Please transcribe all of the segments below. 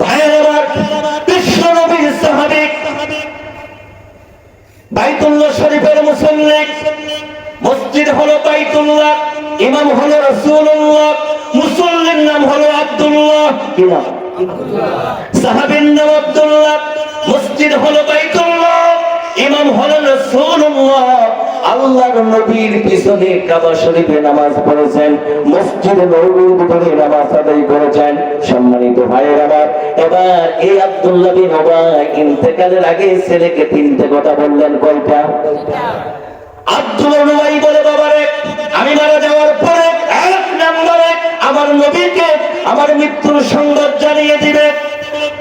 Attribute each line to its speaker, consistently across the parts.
Speaker 1: ভাইয়ের আমার, বিশ্ব নবীর সাহাবী, বাইতুল্লাহ শরীফের মুসল্লি, মসজিদ হলো বাইতুল্লাহ, ইমাম হলো রাসূলুল্লাহ, মুসল্লির নাম হলো আব্দুল্লাহ। কি নাম? সাহাবীর নাম আব্দুল্লাহ, মসজিদ হলো বাইতুল্লাহ, ইমাম হলো রাসূলুল্লাহ। আল্লাহর নবীর পিছনে কাবা শরীফে নামাজ পড়েছেন, মসজিদে নববীর ভিতরে নামাজ আদায় করেছেন। সম্মানিত ভাইয়ের আমার, এবার এই আব্দুল্লাহ বিন উবাই ইন্তেকালের আগে ছেলেকে তিনটে কথা বললেন। কয়টা? আব্দুল্লাহ বিন উবাই বলে, বাবারে আমি মারা যাওয়ার পরে এক নম্বরে আমার নবীকে আমার মৃত্যুর সংবাদ জানিয়ে দিবে,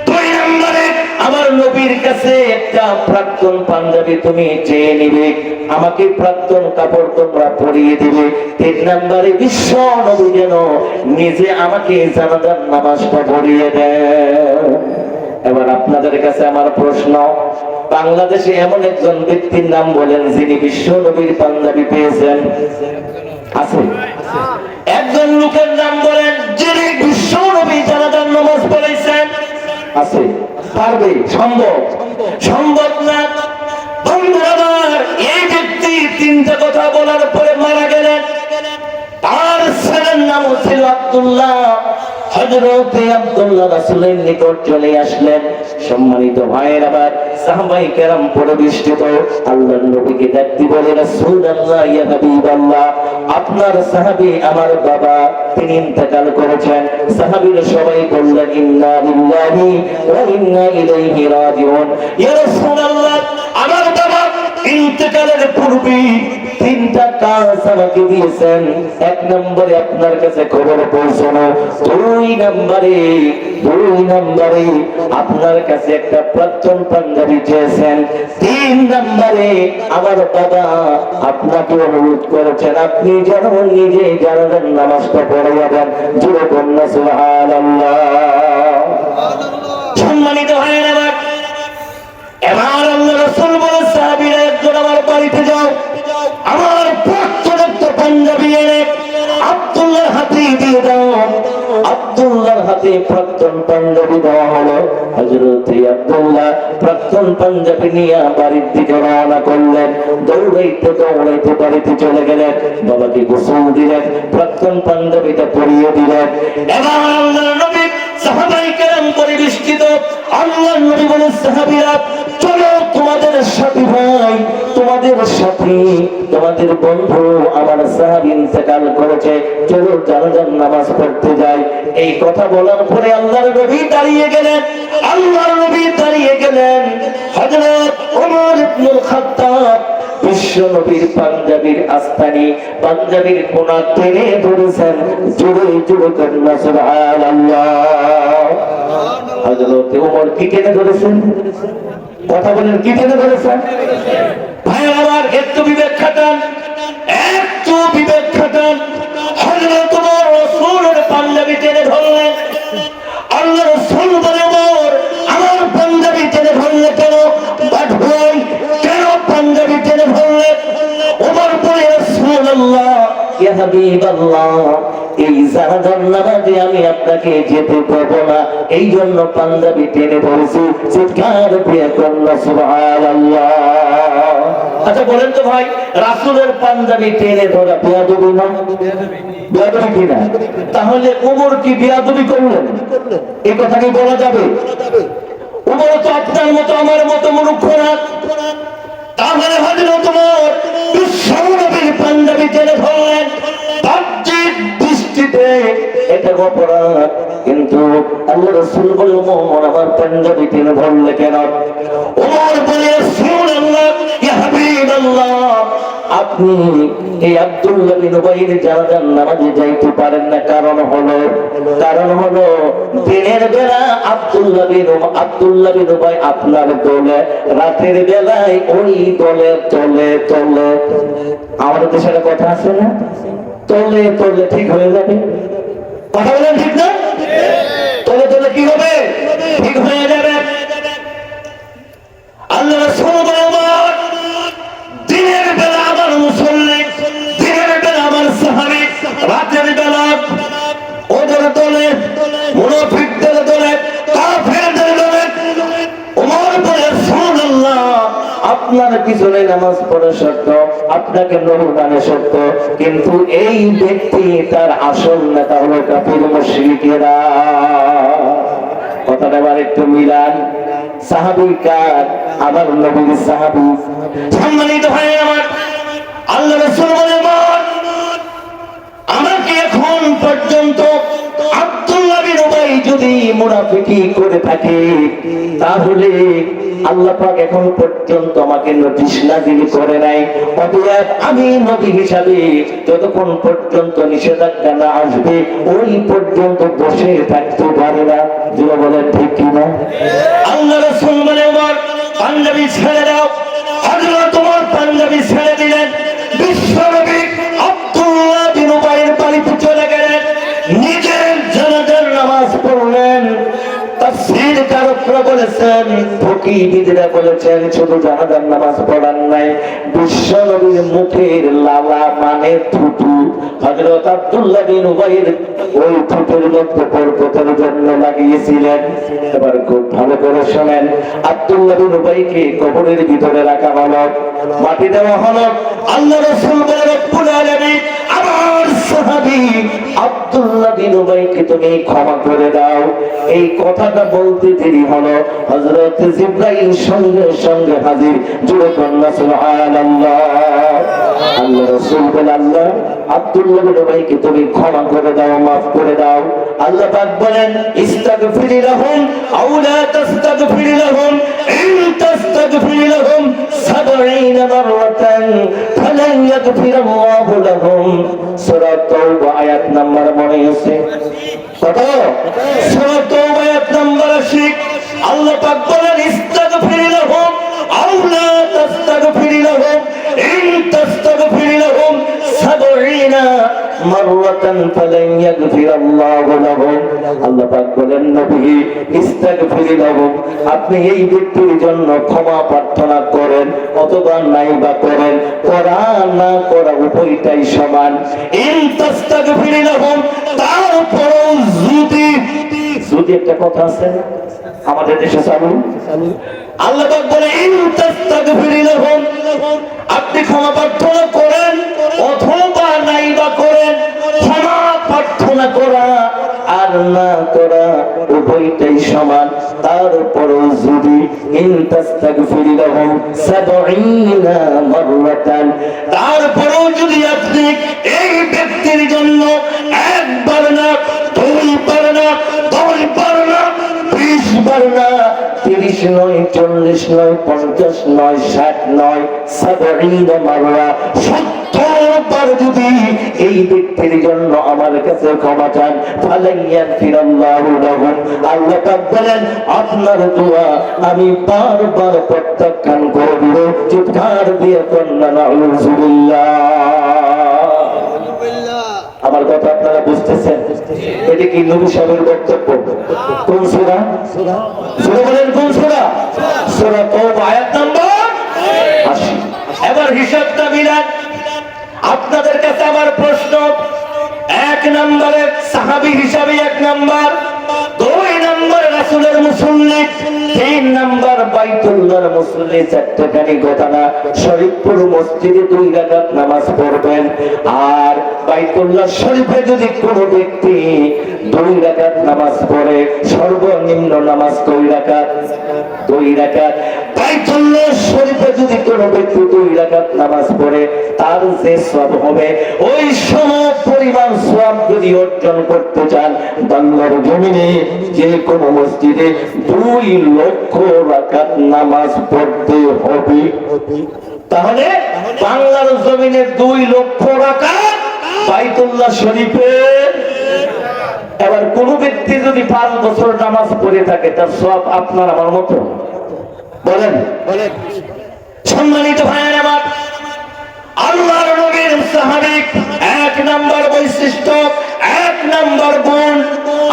Speaker 1: দুই নম্বরে আমার নবীর কাছে একটা প্রাক্তন পাঞ্জাবি তুমি চেয়ে নিবে, আমাকে প্রাক্তন কাপড় তোমরা পরিয়ে দিবে, তিন নম্বরে বিশ্ব নবী যেন নিজে আমাকে জানাজার নামাজটা পড়িয়ে দেয়। এবার আপনাদের কাছে আমার প্রশ্ন, বাংলাদেশে এমন একজন ব্যক্তির নাম বলেন যিনি বিশ্ব নবীর পাঞ্জাবি পেয়েছেন? আছে? একজন লোকের নাম বলেন যিনি বিশ্ব নবী জানাজার নামাজ পড়েছেন? আছে? পারবে? সম্ভব? সম্ভব না। বন্ধুরা আমার, এই ব্যক্তি তিনটা কথা বলার পরে মারা গেলেন। তার ছেলের নাম ছিল আব্দুল্লাহ। হযরতে আব্দুল্লাহ রাসূলের নিকট চলে আসলেন। সম্মানিত ভাইয়ের আবার, সাহাবায়ে কেরাম পরিবেষ্টিত আল্লাহর নবীকে দেখতে বলে, রাসূলুল্লাহ ইয়া হাবিবাল্লাহ, আপনার সাহাবী আমার বাবা, তিনি ইন্তেকাল করেছেন। সাহাবীরা সবাই বললেন, ইন্না লিল্লাহি ওয়া ইন্না ইলাইহি রাজিউন। ইয়া রাসূলুল্লাহ, আমার বাবা ইন্তেকালের পূর্বে তিনটা কাজ আমাকে দিয়েছেন। এক নম্বরে আপনার কাছে খবর পৌঁছানো, দুই নম্বরে আপনার কাছে একটা প্রাক্তন পাঞ্জাবি চেয়েছেন, তিন নম্বরে আমার বাবা আপনাকে অনুরোধ করেছেন আপনি যেন নিজে জানাজার নামাজটা পড়াইয়া দেন। জোরে বলুন সুবহানাল্লাহ। সম্মানিত ভাইয়েরা, এবার আল্লাহ রাসূল বলেন, সাহাবীরা একজন আমার বাড়িতে যাও, আমার প্রাক্তন একটা পাঞ্জাবি এনে আব্দুল্লাহর হাতে দিয়ে দাও। আব্দুল্লাহর হাতে প্রাক্তন পাঞ্জাবি দেওয়া হলো। হযরতে আব্দুল্লাহ প্রাক্তন পাঞ্জাবি নিয়ে বাড়ির দিকে রওনা করলেন। দৌড়াইতে বাড়িতে চলে গেলেন, বাবাকে গোসল দিলেন, প্রাক্তন পাঞ্জাবিটা পরিয়ে দিলেন। এবার আল্লাহর নবী সাহাবায়ে কেরাম পরিবেষ্টিত। আল্লাহর নবী বলেন, সাহাবীরা চলো, তোমাদের সাথী ভাই, তোমাদের সাথী, তোমাদের বন্ধু আমার সাহাবী ইন্তেকাল করেছে, চলো জানাজার নামাজ পড়তে যাই। এই কথা বলার পরে আল্লাহর নবী দাঁড়িয়ে গেলেন। হযরত ওমর ইবনে খাত্তাব বিশ্ব নবীর পাঞ্জাবির আস্তানি, পাঞ্জাবির কোনা টেনে ধরেছেন। জোরে জোরে কন্যা সুবহানাল্লাহ। হযরত ওমর কি টেনে ধরেছেন? কথা বলেন, কি টেনে ধরেছেন? ভাই আমার, একটু বিবেক খাটান, একটু বিবেক খাটান। হযরত ওমর রাসূলের পাঞ্জাবি টেনে ধরলেন। আল্লাহ রাসূল বলে, ওমর আমার পাঞ্জাবি টেনে ধরলে কেন? বাট ভাই, কেন পাঞ্জাবি টেনে ধরলে? ওমর বলে, রাসূলুল্লাহ ইয়া হাবিবাল্লাহ, এই জানাজার নামাজে আমি আপনাকে যেতে দেব না, এই জন্য পাঞ্জাবি টেনে ধরেছি। চিৎকার দিয়ে কন্যা সুবহানাল্লাহ। আচ্ছা বলেন তো ভাই, রাসূলের পাঞ্জাবি টেনে ধরা বেয়াদবি না? বেয়াদবি কিনা? তাহলে ওমর কি বেয়াদবি করলেন? এই কথা কি বলা যাবে? ওমর তো আপনার মতো আমার মতো মূর্খ না। তাহলে হযরত ওমর বিশ্ব নবীর পাঞ্জাবি টেনে ধরলেন। বাহ্যিক দৃষ্টিতে এটা অপরাধ, কিন্তু আল্লাহ রাসূল বললেন, ওমর আমার পাঞ্জাবি টেনে ধরলে কেন? ওমর বলে, রাসূলুল্লাহ ইয়া হাবিবাল্লাহ, আপনি এই আব্দুল্লাহ বিন উবাইয়ের জানাজার নামাজে যাইতে পারেন না। কারণ হলো দিনের বেলা আব্দুল্লাহ বিন উবাই আপনার দলে, রাতের বেলায় ওই দলে তলে আমাদের দেশে একটা কথা আছে না, তলে ঠিক হয়ে যাবে। কথা বলেন, ঠিক না? তলে কি হবে? ঠিক হয়ে যাবে। আল্লাহ রাসূল বলেন, দিনের বেলা আমার মুসল্লি, দিনের বেলা আমার সাহাবী, রাতের বেলা ওদের দলে মুনাফিকদের দলে আপনার পিছনে নামাজ পড়া সত্য, আপনাকে নমুদানে সত্য, কিন্তু এই ব্যক্তি তার আসল নেতা হলো কাফির মুশরিকেরা। কথাটা আবার একটু মিলান। সাহাবী কার? আমার নবীর সাহাবী। সম্মানিত ভাই আমার, আল্লাহ রাসূল বলেন, আমাকে এখন পর্যন্ত আব্দুল্লাহ বিন উবাই যদি মুনাফিকি করে থাকে, তাহলে আল্লাহ পাক এখন পর্যন্ত আমাকে নোটিশ নাযিল করে নাই। অতএব আমি নবী হিসাবে যতক্ষণ পর্যন্ত নিষেধাজ্ঞা না আসবে ওই পর্যন্ত বসে থাকতে পারে না। যেটা বলেন ঠিক কিনা? আল্লাহ রাসূল বলে, ওমর পাঞ্জাবি ছেড়ে দাও। হযরত ওমর পাঞ্জাবি ছেড়ে দিলেন। বিশ্বনবী আব্দুল্লাহ বিন উবাইয়ের বাড়িতে চলে গেলেন, নিজের জানাজার নামাজ পড়লেন। তাফসীর কারকরা বলেছেন, ফকিহবিদরা বলেছেন, শুধু জানাজার নামাজ পড়ার নাই, বিশ্বনবীর মুখের লালা মানে থুতু হযরত আব্দুল্লাহ বিন উবাইয়ের ওই থুতুর মধ্যে বরকতের জন্য লাগিয়েছিলেন। এবার খুব ভালো করে শোনেন, আব্দুল্লাহ বিন উবাইকে কবরের ভিতরে রাখা হলো, মাটি দেওয়া হলো। আল্লাহ রাসূল বলেন, রব্বুল আলামিন আমার সাহাবী আব্দুল্লাহ বিন উবাইকে তুমি ক্ষমা করে দাও। এই কথাটা বলতে দেরি হলো, হযরত জিবরাইল সঙ্গে সঙ্গে হাজির। জুড়ে কন্যা সুবহানাল্লাহ। আল্লাহ রাসূল বলেন, আল্লাহ আব্দুল্লাহ বিন উবাইকে তুমি ক্ষমা করে দাও, মাফ করে দাও। আল্লাহ পাক বলেন, ইস্তাগফির লাহুম আও লা তাস্তাগফির লাহুম ইন তাস্তাগফির লাহুম ৭০ মাররাতান ফালান ইয়াগফিরাল্লাহু লাহুম। সূরা তাওবা আয়াত নাম্বার মনে আছে কত? সূরা তাওবা আয়াত নাম্বার ৮০। আল্লাহ পাক বলেন, ইস্তাগফির লাহুম আও লা তাস্তাগফির লাহুম ইন তাস্তাগফির লাহুম ৭০ মাররাতান ফালান ইয়াগফিরাল্লাহু লাহুম। আল্লাহ পাক বলেন, নবী ইস্তাগফির লাহুম, আপনি এই ব্যক্তির জন্য ক্ষমা প্রার্থনা করেন অথবা নাইবা করেন, করা না করা উভয়টাই সমান। ইন তাস্তাগফির লাহুম, তারপরও যদি একটা কথা আছে আমাদের দেশে চালু, আল্লাহ পাক বলে, ইন তাস্তাগফির লাহুম, আপনি ক্ষমা প্রার্থনা করেন অথবা নাইবা করেন, ক্ষমা প্রার্থনা করা আর না করা উভয়টাই সমান। তারপরও যদি ইন তাস্তাগফির লাহুম ৭০ মাররাতান, তারপরও যদি আপনি এই ব্যক্তির জন্য একবার না, দুইবার না, ১০ বার না, ২০ বার না, ৩০ নয়, ৪০ নয়, ৫০ নয়, ৬০ নয়, ৭০ মাররা, ৭০ বার যদি এই ব্যক্তির জন্য আমার কাছে ক্ষমা চান, ফালান ইয়াগফিরাল্লাহু লাহুম, আল্লাহ পাক বলেন, আপনার দোয়া আমি বারবার প্রত্যাখ্যান করব। চিৎকার দিয়ে কন্যা নাউযুবিল্লাহ। আমার কথা আপনারা বুঝতেছেন? এটা কি নবী সাহেবের বক্তব্য? কোন সূরা? সূরা বলেন, কোন সূরা? সূরা তাওবা আয়াত নাম্বার ৮০। এবার হিসাবটা মিলান। আপনাদের কাছে আমার প্রশ্ন, ১ নম্বরে সাহাবী হিসাবে ১ নাম্বার, ২ নম্বর রাসূলের মুসল্লি, ৩ নম্বর বাইতুল্লাহর মুসল্লি। চারটাখানি ঘটনা। শরীফপুর মসজিদে ২ রাকাত নামাজ পড়বেন, আর বাইতুল্লাহ শরীফে যদি কোনো ব্যক্তি ২ রাকাত নামাজ পড়ে, সর্বনিম্ন নামাজ কয় রাকাত? ২ রাকাত। বাইতুল্লাহ শরীফে যদি কোনো ব্যক্তি ২ রাকাত নামাজ পড়ে, তার যে সওয়াব হবে ওই সম পরিমাণ সওয়াব যদি অর্জন করতে চান, বাংলার জমিনে যে কোনো মসজিদে ২ লক্ষ রাকাত নামাজ পড়তে হবে। তাহলে বাংলার জমিনে ২ লক্ষ রাকাত বাইতুল্লাহ শরীফে। এবার কোন ব্যক্তি যদি ৫ বছর নামাজ পড়ে থাকে, তার সওয়াব আপনার আমার মতো? বলেন। সম্মানিত ভাইয়েরা আমার, আল্লাহর নবীর সাহাবী ১ নাম্বার বৈশিষ্ট্য, ১ নাম্বার গুণ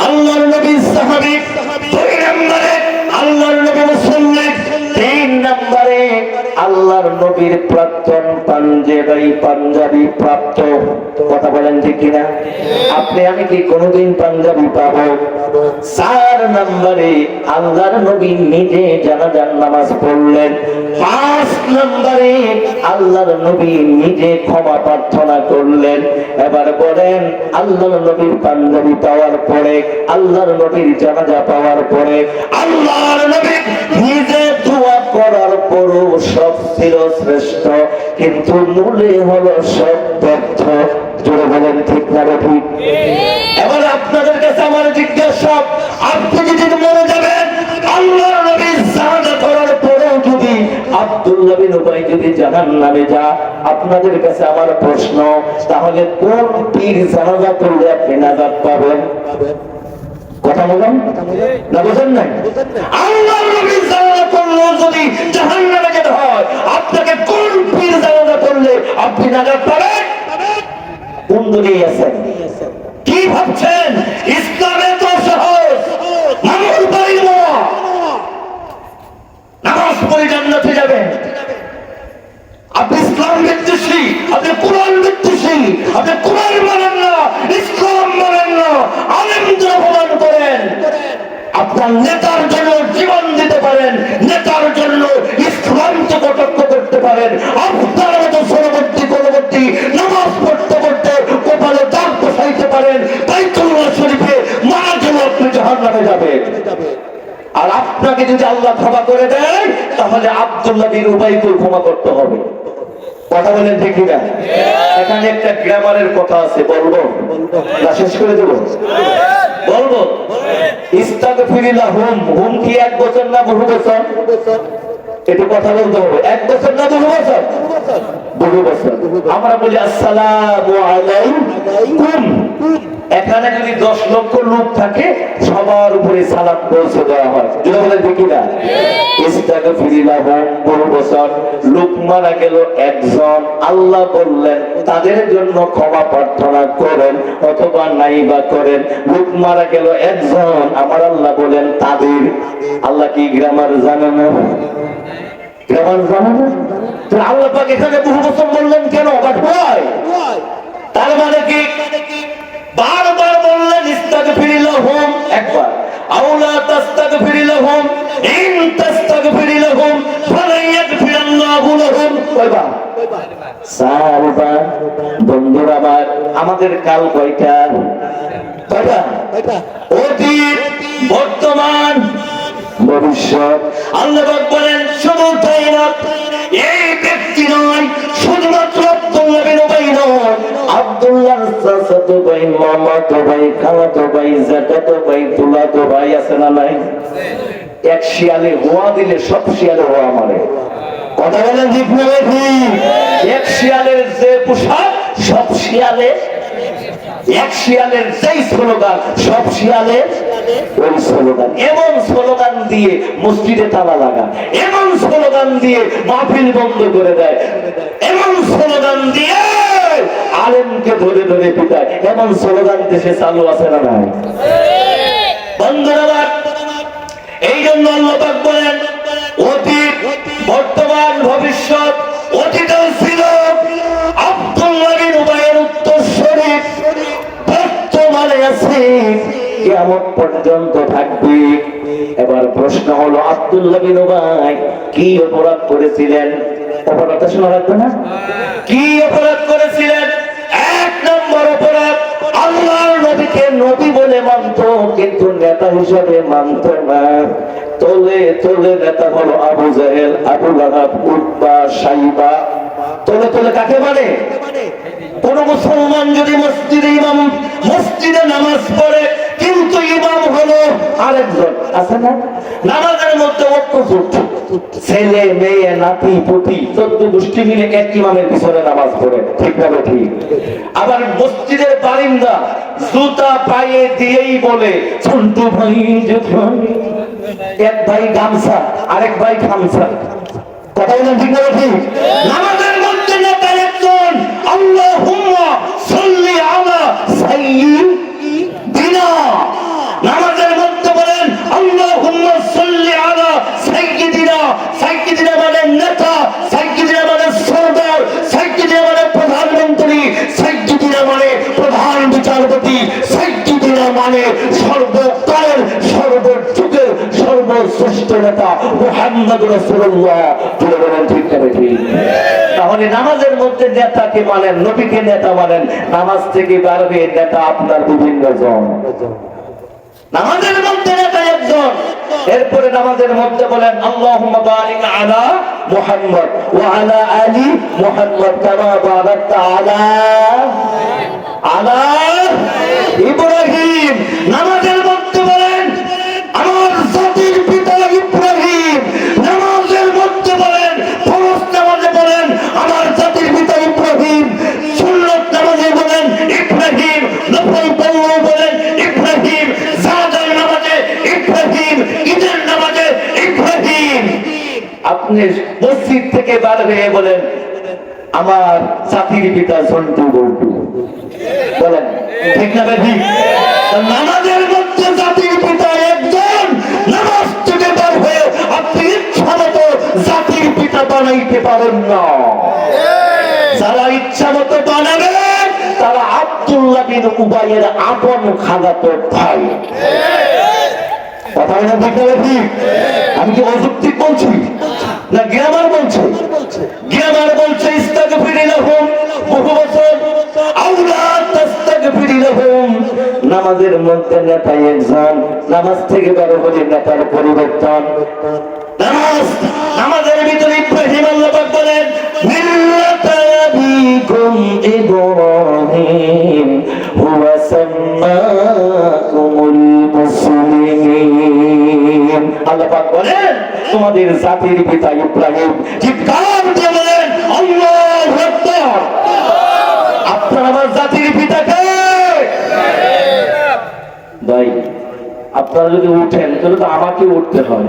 Speaker 1: আল্লাহর নবীর সাহাবী, ২ নম্বরে আল্লাহর নবী মুসল্লি, ৩ নম্বরে আল্লাহর নবীর প্রাক্তন পাঞ্জাবি প্রাপ্ত। কথা বলেন ঠিক কিনা? আপনি আমি কি কোনোদিন পাঞ্জাবি পাবো? 4 নম্বরে আল্লাহর নবী নিজে জানাজার নামাজ পড়লেন। 5 নম্বরে আল্লাহর নবী নিজে ক্ষমা প্রার্থনা করলেন। এবার বলেন, আল্লাহর নবীর পাঞ্জাবি পাওয়ার পরে, আল্লাহর নবীর জানাজা পাওয়ার পরে, আল্লাহর নবী নিজে দোয়া করার পরও সব ছিল শ্রেষ্ঠ, কিন্তু মূলে হলো সব ব্যর্থ। জোরে বলেন ঠিক না ঠিক? এবার আপনাদের কাছে আমার জিজ্ঞাসা, আপনি যদি মরে যাবেন আল্লাহর নবীর জানাজা করার পরেও যদি আব্দুল্লাহ বিন উবাই যদি জাহান্নামে যা, আপনাদের কাছে আমার প্রশ্ন, তাহলে কোন পীর জানাজা করলে আপনি নাজাত পাবেন? কথা বলেন না, বোঝেন নাই? আল্লাহর নবীর জানাজা করলে যদি জাহান্নামে যেতে হয়, আপনাকে কোন পীর জানাজা করলে আপনি নাজাত পাবেন? কোন দুনিয়ায় আছেন? কি ভাবছেন ইসলামে তো সহজ, নামাজ পড়িব, নামাজ পড়ে জান্নাতে যাবেন? আপনি ইসলাম বিদ্বেষী, আপনি কোরআন বিদ্বেষী, আপনি কোরআন মানেন না, ইসলাম মানেন না, আলেমদের অপমান করেন। আপনার নেতার জন্য জীবন দিতে পারেন, নেতার জন্য ইসলামকে কটাক্ষ করতে পারেন। আপনার মতো পরবর্তী নামাজ পড়তে পড়তে কপালে দাগ বসাইতে পারেন, বাইতুল্লাহ শরীফে মারা গেলে আপনি জাহান্নামে যাবেন। আর আপনাকে যদি আল্লাহ ক্ষমা করে দেয়, তাহলে আব্দুল্লাহ বিন উবাইকে ক্ষমা করতে হবে। কথা বলেন ঠিক না? এখানে একটা গ্রামারের কথা আছে, বলবো না শেষ করে দেবো? বলবো। ইস্তাগফিরুল্লাহুম, হুম কি 1 বছর না বহু বছর? একটু কথা বলতে হবে। 1 বছর না বহু বছর? বহু বছর। আমরা বলি আসসালামু আলাইকুম। এখানে যদি 10 লক্ষ লোক থাকে, সবার উপরে সালাম পৌঁছে দেওয়া হয়। যেটা বলে দেখি না? ইস্তাগফিরুল্লাহুম, বহু বছর। লোক মারা গেল একজন, আল্লাহ বললেন তাদের জন্য ক্ষমা প্রার্থনা করেন অথবা নাইবা করেন। লোক মারা গেল একজন, আমার আল্লাহ বলেন তাদের। আল্লাহ কি গ্রামার জানে না? গ্রামার জানে না? আল্লাহ পাক এখানে বহু বছর বললেন কেন? তার মানে কি? বারবার বললেন ইস্তাগফিরুল্লাহুম একবার, আওলা তাস্তাগফিরুল্লাহুম ইন তাস্তাগফিরুল্লাহুম ফালা ইয়াগফিরুল্লাহু লাহুম কয়বার? 4 বার। বন্ধুরা আমার, আমাদের কাল কয়টা? অতীত, বর্তমান, ভবিষ্যৎ। আল্লাহ পাক বলেন শুধু তাই না, এই ব্যক্তি নয়, শুধুমাত্র আব্দুল্লাহ বিন উবাই নয়, আব্দুল্লাহর চাচাতো ভাই, মামাতো ভাই, খালাতো ভাই, জ্যাঠাতো ভাই, দুলাতো ভাই আছে না নাই? এক শিয়ালে হোয়া দিলে সব শিয়ালে হোয়া মারে। কথা বলেন ঠিক না ঠিক? এক শিয়ালের যে পোশাক, সব শিয়ালে, এক শিয়ালের যেই স্লোগান, সব শিয়ালের ওই স্লোগান। এমন স্লোগান দিয়ে মসজিদে তালা লাগা, এমন স্লোগান দিয়ে মাহফিল বন্ধ করে দেয়, এমন স্লোগান দিয়ে আলেমকে ধরে ধরে পিটায়, এমন স্লোগান দেশে চালু আছে না নাই? বন্ধুরা, এই জন্য আল্লাহ পাক বলেন অতীত, বর্তমান, ভবিষ্যৎ। অতীতেও ছিল আব্দুল্লাহ বিন উবাইয়ের উত্তরসূরি, বর্তমানে আছে, কিয়ামত পর্যন্ত থাকবে। এবার প্রশ্ন হলো, আব্দুল্লাহ বিন উবাই কি অপরাধ করেছিলেন? অপরাধটা শোনা রাখবে না? কি অপরাধ করেছিলেন? 1 নম্বর অপরাধ, আল্লাহর নবীকে নবী বলে মানত, কিন্তু নেতা হিসেবে মানত না। তলে তলে নেতা হলো আবু জাহেল, আবু লাহাব, উতবা, সাইবা। তলে তলে কাকে মানে? কোন মুসলমান যদি মসজিদে নামাজ পড়ে, কিন্তু ইমাম হলো আরেকজন, আছে না? নামাজের মধ্যে ঐক্যজোট, ছেলে মেয়ে নাতি পুতি 14 গোষ্ঠী মিলে এক ইমামের পিছনে নামাজ পড়ে, ঠিক না ঠিক? আবার মসজিদের বারিন্দা জুতা পায়ে দিয়েই বলে ছোট্ট ভাই, এক ভাই গামছা, আরেক ভাই খামছা। কথা বলেন ঠিক না ঠিক? নামাজের মধ্যে নেতা একজন, আল্লাহুম্মা সাল্লি আলা সাইয়্যিদিনা। নামাজের মধ্যে বলেন আল্লাহুম্মা সাল্লি আলা সাইয়্যিদিনা। সাইয়্যিদিনা মানে নেতা, সাইয়্যিদিনা মানে সরদার, সাইয়্যিদিনা মানে প্রধানমন্ত্রী, সাইয়্যিদিনা মানে আসমানের সর্বকালের সর্বযুগের সর্বশ্রেষ্ঠ নেতা মুহাম্মদ রাসূলুল্লাহ। বলেন ঠিক না ঠিক? তাহলে নামাজের মধ্যে নেতাকে মানেন, নবীকে নেতা মানেন, নামাজ থেকে বাড়বে নেতা আপনার বিভিন্ন জন। নামাজের মধ্যে নেতা একজন, এরপরে নামাজের মধ্যে বলেন আল্লাহুম্মা বারিক আলা মুহাম্মদ ওয়া আলা আলি মুহাম্মদ কামা বারাকতা আলা ইব্রাহিম। নামাজের মধ্যে বলেন আমার জাতির পিতা ইব্রাহিম। নামাজের মধ্যে বলেন, ফরজ নামাজে বলেন আমার জাতির পিতা ইব্রাহিম। সুন্নাত নামাজে বলেন ইব্রাহিম। নফল পড়লে বলেন ইব্রাহিম। সাহাদার নামাজে ইব্রাহিম। ঈদের নামাজে ইব্রাহিম। আপনি মসজিদ থেকে বার হয়ে বলেন আমার জাতির পিতা সন্টু বল্টু। বলেন ঠিক না ঠিক? নামাজের মধ্যে জাতির পিতা একজন। নামাজ থেকে বার হয়ে আপনি ইচ্ছা মতো জাতির পিতা বানাইতে পারেন না। যারা ইচ্ছা মতো বানাবেন তারা আব্দুল্লাহ বিন উবাইয়ের আপন খালাতো ভাই। কথা বলা ঠিক না ঠিক? আমি কি অযৌক্তিক বলছি না গ্রামার বলছি? গ্রামার বলছে ইস্তাগফিরুল্লাহুম বহু বছর আউলা তাস্তাগফিরুল্লাহুম। নামাজের মধ্যে নেতা একজন, নামাজ থেকে বের হলে নেতার পরিবর্তন। নামাজের ভিতরে ইব্রাহিম আল্লাহ পাক বলেন মিল্লাতা আবিকুম ইব্রাহিম হুয়া সাম্মাকুমুল মুসলিমিন। আল্লাহ পাক বলেন তোমাদের জাতির পিতা ইব্রাহিম। চিৎকার দিয়ে বলেন আল্লাহু আকবার। আপনার আমার জাতির পিতা কে? ভাই আপনারা যদি উঠেন তাহলে তো আমাকে উঠতে হয়,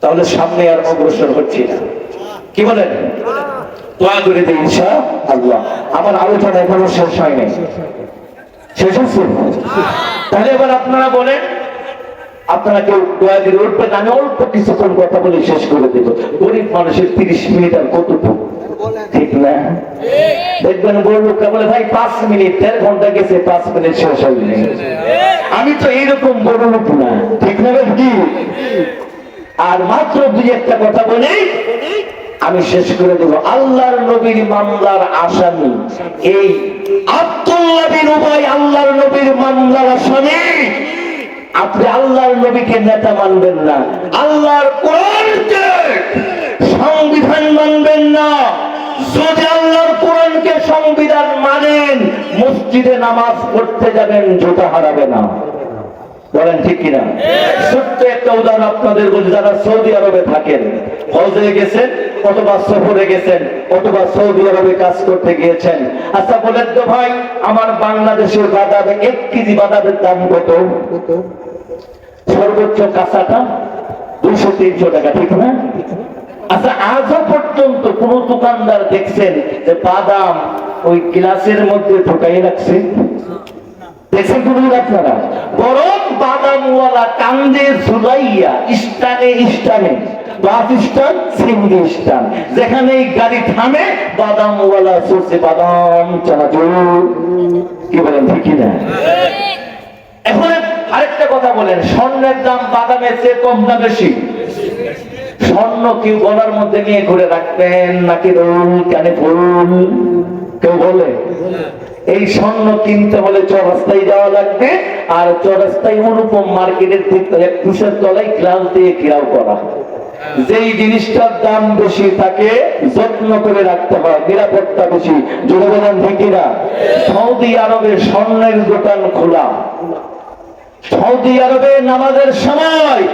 Speaker 1: তাহলে সামনে আর অগ্রসর হচ্ছি না। কি বলেন? দোয়া করে দিই ইনশাআল্লাহ। আমার আলোচনা এখনো শেষ হয়নি। শেষ হচ্ছে? তাহলে এবার আপনারা বলেন, আপনারা কেউ দোয়া দিয়ে উঠবেন, আমি অল্প কিছুক্ষণ কথা বলে শেষ করে দেব। গরিব মানুষের 30 মিনিট আর কতটুকু, ঠিক না? দেখবেন বড় লোকরা বলে ভাই 5 মিনিট, 1.5 ঘন্টা গেছে 5 মিনিট শেষ হয়নি। আমি তো এইরকম বড় লোক না, ঠিক না কি? আর মাত্র 2-1টা কথা বলেই আমি শেষ করে দেব। আল্লাহর নবীর মামলার আসামি এই আব্দুল্লাহ বিন উবাই, আল্লাহর নবীর মামলার আসামি। আপনি আল্লাহর নবীকে নেতা মানবেন না, আল্লাহর কোরআনকে সংবিধান মানবেন না। যদি আল্লাহর কোরআনকে সংবিধান মানেন, মসজিদে নামাজ পড়তে যাবেন, জুতা হারাবে না। বলেন ঠিক কিনা? ছোট্ট একটা উদাহরণ আপনাদের বলি। যারা সৌদি আরবে থাকেন, হজে গেছেন অথবা সফরে গেছেন অথবা সৌদি আরবে কাজ করতে গিয়েছেন, আচ্ছা বলেন তো ভাই আমার বাংলাদেশের বাদাম 1 কেজি বাদামের দাম কত? সর্বোচ্চ কাঁচাটা 200-300 টাকা, ঠিক না? আচ্ছা আজও পর্যন্ত কোন দোকানদার দেখছেন যে বাদাম ওই গ্লাসের মধ্যে ঢুকাই রাখছে? দেখছেন কোন আপনারা? বরং বাদামওয়ালা কান্দে ঝুলাইয়া স্টানে স্টানে, বাস স্টান সিঙ্গি স্টান, যেখানে গাড়ি থামে বাদামওয়ালা সরষে বাদাম চানাচুর। কি বলেন ঠিক না? এখন আরেকটা কথা বলেন, স্বর্ণের দাম বাদামের চেয়ে কম না বেশি? স্বর্ণ কেউ গলার মধ্যে নিয়ে ঘুরে রাখবেন নাকি রোল কানে ফুল? কেউ বলে? এই স্বর্ণ কিনতে হলে চৌরাস্তায় যাওয়া লাগবে, আর চৌরাস্তায় অনুপম মার্কেটের কুশের তলায় গ্লাস দিয়ে ঘেরাও করা। যেই জিনিসটার দাম বেশি তাকে যত্ন করে রাখতে হয়, নিরাপত্তা বেশি। জোরে বলেন ঠিক না? সৌদি আরবে স্বর্ণের দোকান খোলা। সৌদি আরবে নামাজের সময়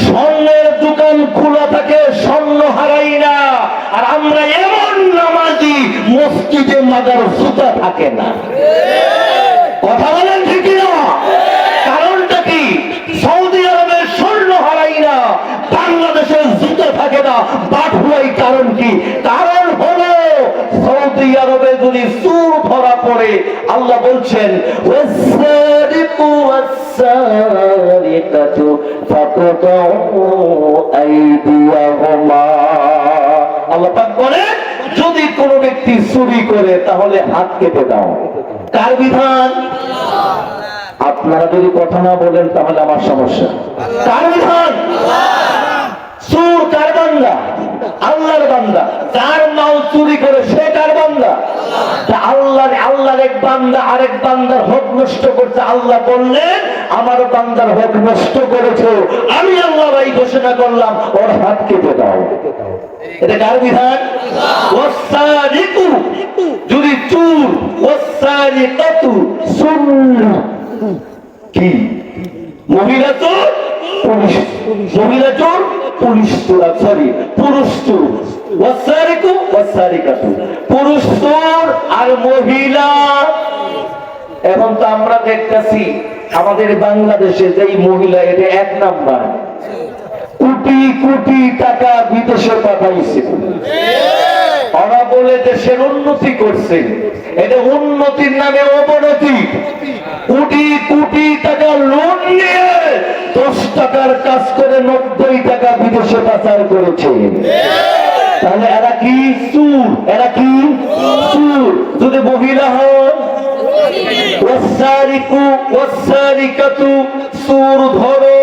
Speaker 1: স্বর্ণের দোকান খোলা থাকে, স্বর্ণ হারাই না। আর আমরা এমন নামাজি মসজিদে মাদার জুতা থাকে না। কথা বলেন ঠিক না? কারণটা কি? সৌদি আরবে স্বর্ণ হারাই না, বাংলাদেশের জুতা থাকে না। বাটুয়াই কারণ কি? কারণ হলো সৌদি আরবে যদি চুর ধরা পড়ে, আল্লাহ বলছেন ওয়াসসারিকু ওয়াসসারিকাতু ফাকতাউ আইদিয়াহুমা। আল্লাহ পাক বলেন যদি কোন ব্যক্তি চুরি করে তাহলে হাত কেটে দাও। কার বিধান? আপনারা যদি কথা না বলেন তাহলে আমার সমস্যা। কার বিধান? চোর কার বান্দা? আল্লাহর বান্দা। যার মাল চুরি করে সে কার বান্দা? আল্লাহর এক বান্দা আরেক বান্দার হক নষ্ট করছে। আল্লাহ বললেন আমার বান্দার হক নষ্ট করেছে, আমি আল্লাহ ভাই ঘোষণা করলাম ওর হাত কেটে দাও। এটা কার বিধান? ওয়াসারিকু, যদি চোর, ওয়াসারিকাতু সুন্নাহ। কি? মহিলা চোর, পুরুষ, মহিলা চোর, পুরুষ চোর, সরি পুরুষ চোর। ওয়াসারিকু ওয়াসারিকাতু, পুরুষ চোর আর মহিলা। এখন তো আমরা দেখতেছি আমাদের বাংলাদেশে যেই মহিলা, এটা এক নাম্বার, কোটি কোটি টাকা বিদেশে পাঠাইছে। ওরা বলে দেশের উন্নতি করছে, এটা উন্নতির নামে অবনতি। কোটি কোটি টাকা লোন নিয়ে 10 টাকার কাজ করে 90 টাকা বিদেশে পাচার করেছে। তাহলে এরা কি চোর? এরা কি চোর? যদি মহিলা হয় ওয়াসারিকু ওয়াসারিকাতু, চোর ধরো,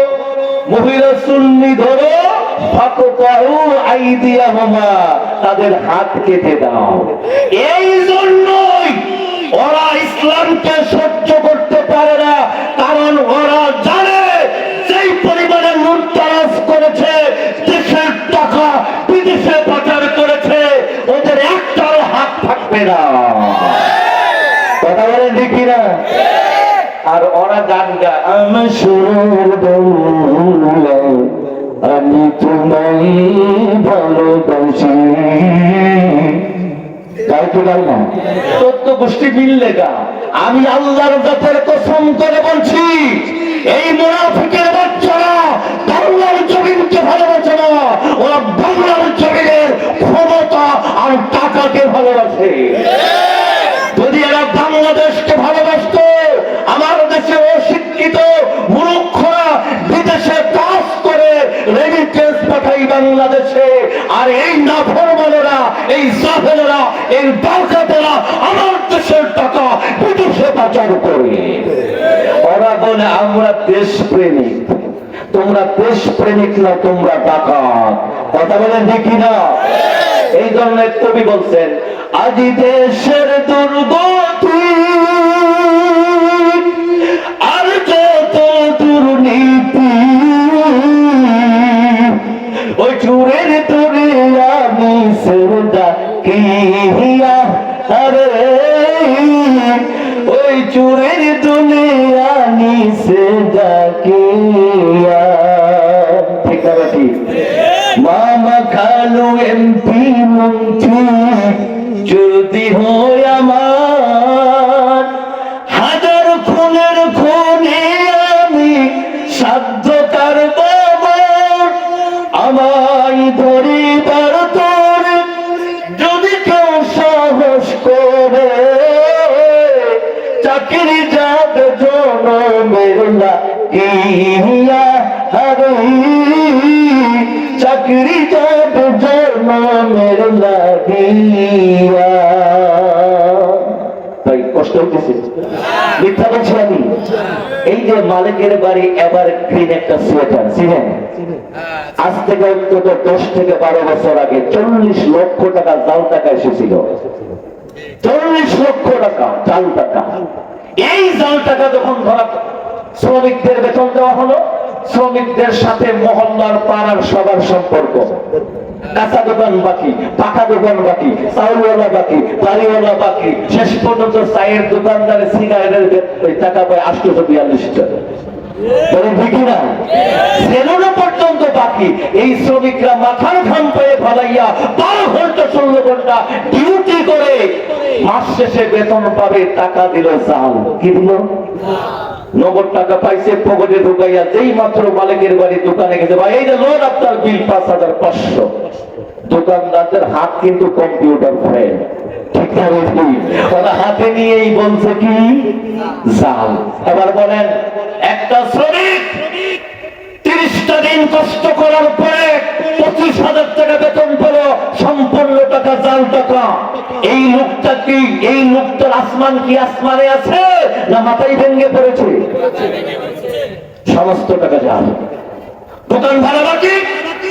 Speaker 1: মহিলা সুন্নি ধরো, ফাকতাউ আইদিয়াহুমা, তাদের হাত কেটে দাও। এই জন্যই ওরা ইসলামকে সহ্য করতে পারে না, কারণ ওরা জানে যেই পরিমাণে লুটতরাজ করেছে, দেশের টাকা বিদেশে পাচার করেছে, ওদের একটাও হাত থাকবে না। কথা বলেন ঠিক কিনা? আর ওরা গান গায়, আমি আমি তোমায় ভালোবাসি, গাই তো গাই না, 14 গোষ্ঠী মিললে গা। আমি আল্লাহর জাতের কসম করে বলছি, এই মুনাফিকের বাচ্চারা বাংলার জমিনকে ভালোবাসে না, ওরা বাংলার জমিনের ক্ষমতা আর টাকাকে ভালোবাসে। যদি এরা বাংলাদেশকে ভালোবাসত, আমার দেশে অশিক্ষিত মূর্খরা বিদেশে কাজ করে রেমিটেন্স পাঠাই বাংলাদেশে, আর এই নাফরমানেরা, এই জাহেলেরা, এই ডাকাতেরা আমার দেশের টাকা বিদেশে পাচার করে। ওরা বলে আমরা দেশপ্রেমিক। তোমরা দেশপ্রেমিক না, তোমরা ডাকাত। কথা বলেন দেখি না? এই জন্য কবি বলছেন, আজি দেশের দুর্গতি আর যত দুর্নীতি, ওই চুরের তোরে আমি সেরদা কিয়া, আরে ওই চুরের তোরে আমি সেরদা কিয়া। ঠিক আছে, ঠিক। মামা খালু এমপি মন্ত্রী যদি হয় আমার, হাজার খুনের খুনে আমি সাধ্য কারব, আমায় ধরিবার তোর যদি কেউ সাহস করে, চাকরি যাবে জনমের লাগিয়া, আরে চাকরি যাবে জনমের লাগিয়া। তাই কষ্ট হইতেছে, মিথ্যা বলছি আমি। এই যে মালিকের বাড়ি এবার গ্রিন একটা সোয়েটার ছিলেন, আজ থেকে অন্তত 10 থেকে 12 বছর আগে 40 লক্ষ টাকা জাল টাকা এসেছিল। 40 লক্ষ টাকা জাল টাকা। এই জাল টাকা যখন ধরা, শ্রমিকদের বেতন দেওয়া হলো, শ্রমিকদের সাথে মহল্লার পাড়ার সবার সম্পর্ক, কাঁচা দোকান বাকি, পাকা দোকান বাকি, চাউলওয়ালা বাকি, বাড়িওয়ালা বাকি, শেষ পর্যন্ত চায়ের দোকানদারের সিগারেটের টাকা পায় 842 টাকা। দেখি না, সেলুন পর্যন্ত বাকি। এই শ্রমিকরা মাথার ঘাম পেয়ে ফালাইয়া 12 ঘন্টা 16 ঘন্টা ডিউটি করে মাস শেষে বেতন পাবে, টাকা দিল জাল। কি দিল? নগদ টাকা পাইছে, পকেটে ঢুকাইয়া যেই মাত্র মালিকের বাড়ি দোকানে গেছে, ভাই এই যে লোন আপনার বিল 5500। দোকানদারদের হাত কিন্তু কম্পিউটার ফ্রেন্ড, ঠিক না? ওরা হাতে নিয়েই বলছে কি জাল। এবার বলেন, একটা শ্রমিক 30টা দিন কষ্ট করার পরে 25,000 টাকা বেতন পেল, সম্পূর্ণ টাকা জাল টাকা। এই লোকটা কি, এই লোকটার আসমান কি আসমানে আছে না মাথায় ভেঙে পড়েছে? সমস্ত টাকা জাল। দোকান ভাড়া বাকি,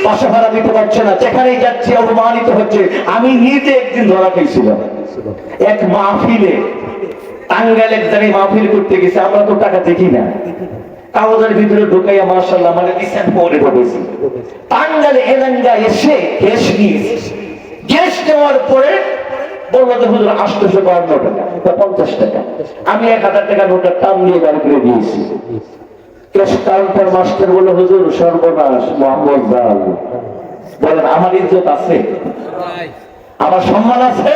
Speaker 1: বাসা ভাড়া দিতে পারছে না, যেখানেই যাচ্ছে অপমানিত হচ্ছে। আমি নিজে একদিন ধরা খেয়েছিলাম এক মাহফিলে, টাঙ্গাইল এক জায়গায় মাহফিল করতে গেছে। আমরা তো টাকা দেখি না, কাগজের ভিতরে ঢুকাইয়া মাশাআল্লাহ মানে রিসেন্ট পরে ঢুকেছি। টাঙ্গাইলে এলাঙ্গা এসে গ্যাস নিয়েছি, গ্যাস নেওয়ার পরে বললো যে হুজুর 852 টাকা বা 50 টাকা। আমি 1000 টাকা নোটের টান দিয়ে বাড়ি করে দিয়েছি। ক্যাশ কাউন্টার মাস্টার বলে হুজুর সর্বনাশ, মোহাম্মদ জাল। বলেন আমার ইজ্জত আছে, আমার সম্মান আছে?